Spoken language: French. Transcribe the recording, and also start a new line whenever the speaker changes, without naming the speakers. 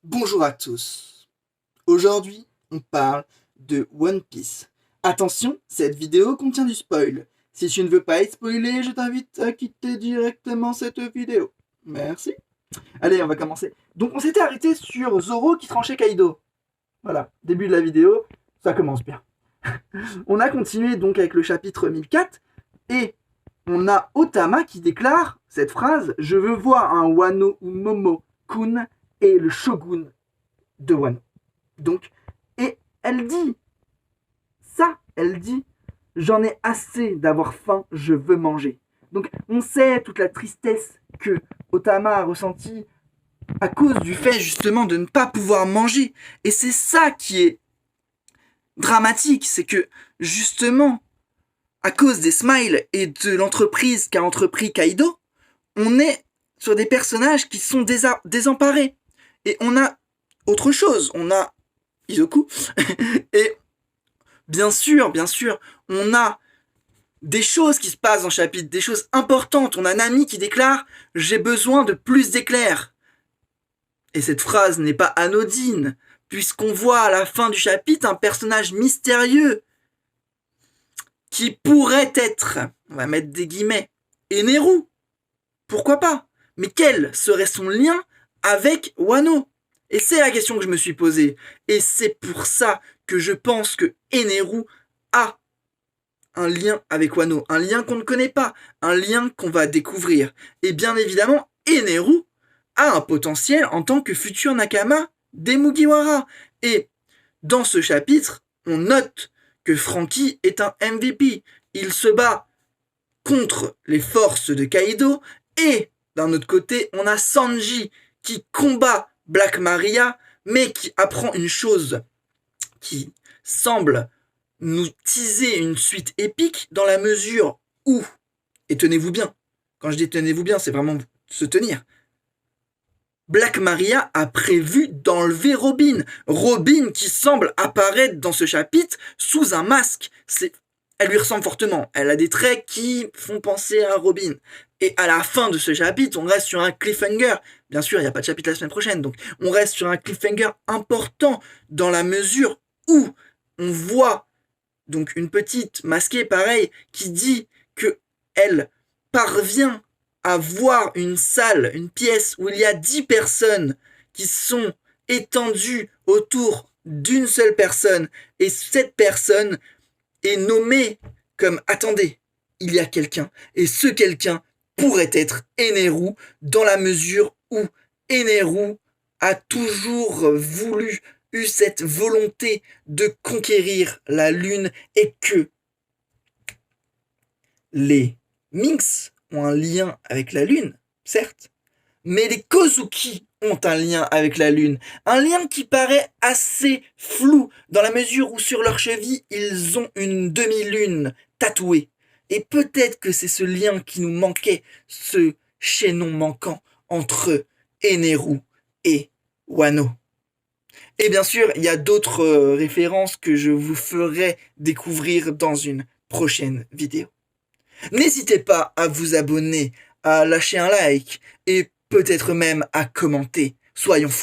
Bonjour à tous. Aujourd'hui, on parle de One Piece. Attention, cette vidéo contient du spoil. Si tu ne veux pas être spoilé, je t'invite à quitter directement cette vidéo. Merci. Allez, on va commencer. Donc, on s'était arrêté sur Zoro qui tranchait Kaido. Voilà, début de la vidéo, ça commence bien. On a continué donc avec le chapitre 1004 et on a Otama qui déclare cette phrase: je veux voir un Wano ou Momo-kun et le shogun de Wano. Donc, et elle dit ça, elle dit: j'en ai assez d'avoir faim, je veux manger. Donc, on sait toute la tristesse que Otama a ressentie à cause du fait justement de ne pas pouvoir manger. Et c'est ça qui est dramatique, c'est que justement, à cause des smiles et de l'entreprise qu'a entrepris Kaido, on est sur des personnages qui sont désemparés. Et on a autre chose, on a Izoku, et bien sûr, on a des choses qui se passent dans le chapitre, des choses importantes. On a Nami qui déclare « j'ai besoin de plus d'éclairs ». Et cette phrase n'est pas anodine, puisqu'on voit à la fin du chapitre un personnage mystérieux qui pourrait être, on va mettre des guillemets, Eneru. Pourquoi pas? Mais quel serait son lien avec Wano? Et c'est la question que je me suis posée. Et c'est pour ça que je pense que Eneru a un lien avec Wano, un lien qu'on ne connaît pas, un lien qu'on va découvrir. Et bien évidemment, Eneru a un potentiel en tant que futur Nakama des Mugiwara. Et dans ce chapitre, on note que Franky est un MVP. Il se bat contre les forces de Kaido et d'un autre côté, on a Sanji qui combat Black Maria, mais qui apprend une chose qui semble nous teaser une suite épique dans la mesure où, et tenez-vous bien, quand je dis tenez-vous bien, c'est vraiment se tenir, Black Maria a prévu d'enlever Robin. Robin qui semble apparaître dans ce chapitre sous un masque. Elle lui ressemble fortement. Elle a des traits qui font penser à Robin. Et à la fin de ce chapitre, on reste sur un cliffhanger. Bien sûr, il n'y a pas de chapitre la semaine prochaine, donc on reste sur un cliffhanger important dans la mesure où on voit donc une petite masquée, pareil, qui dit que elle parvient à voir une salle, une pièce où il y a 10 personnes qui sont étendues autour d'une seule personne. Et cette personne est nommée comme « Attendez, il y a quelqu'un ». Et ce quelqu'un pourrait être Eneru, dans la mesure où Eneru a toujours eu cette volonté de conquérir la lune et que les Minks ont un lien avec la lune, certes, mais les Kozuki ont un lien avec la lune, un lien qui paraît assez flou dans la mesure où sur leur cheville ils ont une demi-lune tatouée. Et peut-être que c'est ce lien qui nous manquait, ce chaînon manquant entre Eneru et Wano. Et bien sûr, il y a d'autres références que je vous ferai découvrir dans une prochaine vidéo. N'hésitez pas à vous abonner, à lâcher un like et peut-être même à commenter. Soyons fous.